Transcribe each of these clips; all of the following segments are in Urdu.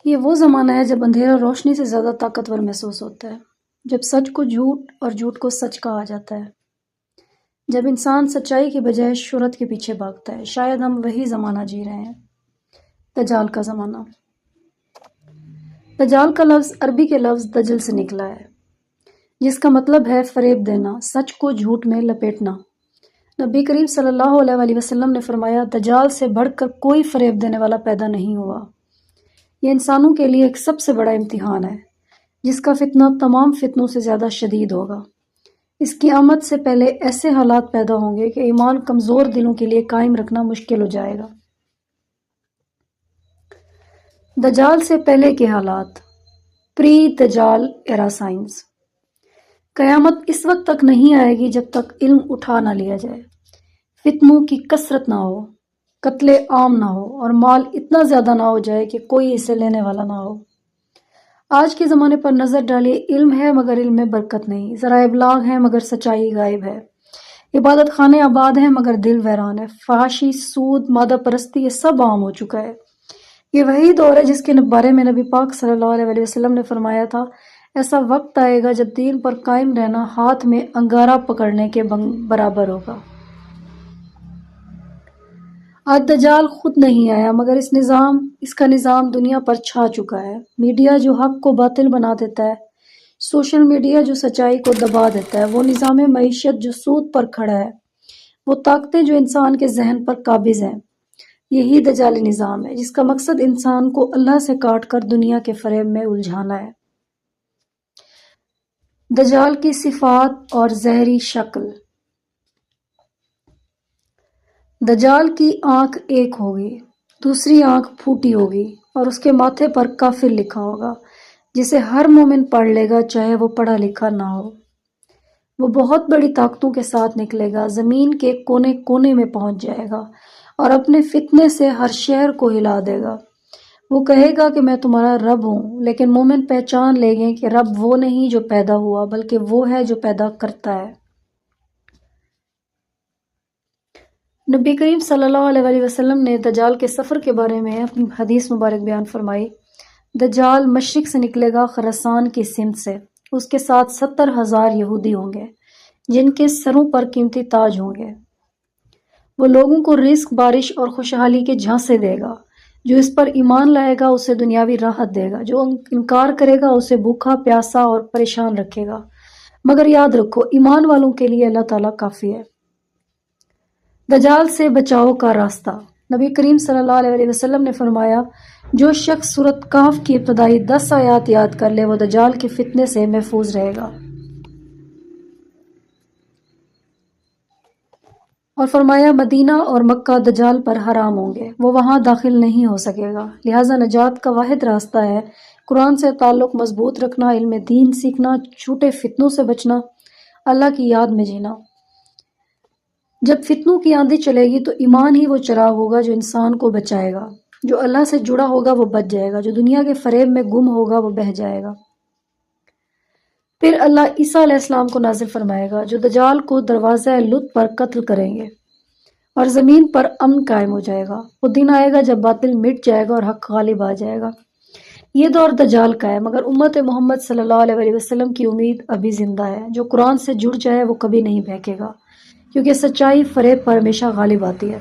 یہ وہ زمانہ ہے جب اندھیرا روشنی سے زیادہ طاقتور محسوس ہوتا ہے، جب سچ کو جھوٹ اور جھوٹ کو سچ کہا جاتا ہے، جب انسان سچائی کی بجائے شہرت کے پیچھے بھاگتا ہے۔ شاید ہم وہی زمانہ جی رہے ہیں، دجال کا زمانہ۔ دجال کا لفظ عربی کے لفظ دجل سے نکلا ہے، جس کا مطلب ہے فریب دینا، سچ کو جھوٹ میں لپیٹنا۔ نبی کریم صلی اللہ علیہ وسلم نے فرمایا، دجال سے بڑھ کر کوئی فریب دینے والا پیدا نہیں ہوا۔ یہ انسانوں کے لیے ایک سب سے بڑا امتحان ہے، جس کا فتنہ تمام فتنوں سے زیادہ شدید ہوگا۔ اس کی آمد سے پہلے ایسے حالات پیدا ہوں گے کہ ایمان کمزور دلوں کے لیے قائم رکھنا مشکل ہو جائے گا۔ دجال سے پہلے کے حالات، پری دجال ایرا سائنس۔ قیامت اس وقت تک نہیں آئے گی جب تک علم اٹھا نہ لیا جائے، فتنوں کی کثرت نہ ہو، قتل عام نہ ہو اور مال اتنا زیادہ نہ ہو جائے کہ کوئی اسے لینے والا نہ ہو۔ آج کے زمانے پر نظر ڈالیے، علم ہے مگر علم میں برکت نہیں، ذرائع ابلاغ ہیں مگر سچائی غائب ہے، عبادت خانے آباد ہیں مگر دل ویران ہے، فحاشی، سود، مادہ پرستی، یہ سب عام ہو چکا ہے۔ یہ وہی دور ہے جس کے بارے میں نبی پاک صلی اللہ علیہ وسلم نے فرمایا تھا، ایسا وقت آئے گا جب دین پر قائم رہنا ہاتھ میں انگارہ پکڑنے کے برابر ہوگا۔ آج دجال خود نہیں آیا مگر اس کا نظام دنیا پر چھا چکا ہے۔ میڈیا جو حق کو باطل بنا دیتا ہے، سوشل میڈیا جو سچائی کو دبا دیتا ہے، وہ نظام معیشت جو سود پر کھڑا ہے، وہ طاقتیں جو انسان کے ذہن پر قابض ہیں، یہی دجالی نظام ہے جس کا مقصد انسان کو اللہ سے کاٹ کر دنیا کے فریب میں الجھانا ہے۔ دجال کی صفات اور ظاہری شکل۔ دجال کی آنکھ ایک ہوگی، دوسری آنکھ پھوٹی ہوگی اور اس کے ماتھے پر کافر لکھا ہوگا، جسے ہر مومن پڑھ لے گا چاہے وہ پڑھا لکھا نہ ہو۔ وہ بہت بڑی طاقتوں کے ساتھ نکلے گا، زمین کے کونے کونے میں پہنچ جائے گا اور اپنے فتنے سے ہر شہر کو ہلا دے گا۔ وہ کہے گا کہ میں تمہارا رب ہوں، لیکن مومن پہچان لیں گے کہ رب وہ نہیں جو پیدا ہوا بلکہ وہ ہے جو پیدا کرتا ہے۔ نبی کریم صلی اللہ علیہ وسلم نے دجال کے سفر کے بارے میں اپنی حدیث مبارک بیان فرمائی، دجال مشرق سے نکلے گا، خراسان کی سمت سے، اس کے ساتھ 70,000 یہودی ہوں گے جن کے سروں پر قیمتی تاج ہوں گے۔ وہ لوگوں کو رزق، بارش اور خوشحالی کے جھانسے دے گا، جو اس پر ایمان لائے گا اسے دنیاوی راحت دے گا، جو انکار کرے گا اسے بھوکا پیاسا اور پریشان رکھے گا، مگر یاد رکھو ایمان والوں کے لیے اللہ تعالیٰ کافی ہے۔ دجال سے بچاؤ کا راستہ۔ نبی کریم صلی اللہ علیہ وسلم نے فرمایا، جو شخص سورۃ کہف کی ابتدائی 10 آیات یاد کر لے وہ دجال کے فتنے سے محفوظ رہے گا۔ اور فرمایا، مدینہ اور مکہ دجال پر حرام ہوں گے، وہ وہاں داخل نہیں ہو سکے گا، لہٰذا نجات کا واحد راستہ ہے قرآن سے تعلق مضبوط رکھنا، علم دین سیکھنا، جھوٹے فتنوں سے بچنا، اللہ کی یاد میں جینا۔ جب فتنوں کی آندھی چلے گی تو ایمان ہی وہ چراغ ہوگا جو انسان کو بچائے گا، جو اللہ سے جڑا ہوگا وہ بچ جائے گا، جو دنیا کے فریب میں گم ہوگا وہ بہہ جائے گا۔ پھر اللہ عیسیٰ علیہ السلام کو نازل فرمائے گا، جو دجال کو دروازہ لط پر قتل کریں گے اور زمین پر امن قائم ہو جائے گا۔ وہ دن آئے گا جب باطل مٹ جائے گا اور حق غالب آ جائے گا۔ یہ دور دجال کا ہے، مگر امت محمد صلی اللہ علیہ وسلم کی امید ابھی زندہ ہے۔ جو قرآن سے جڑ جائے وہ کبھی نہیں بہکے گا، کیونکہ سچائی فریب پر ہمیشہ غالب آتی ہے۔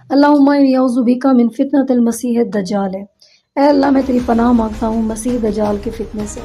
اللہم انی اعوذ بک من فتنۃ المسیح الدجال، اے اللہ میں تیری پناہ مانگتا ہوں مسیح دجال کے فتنے سے۔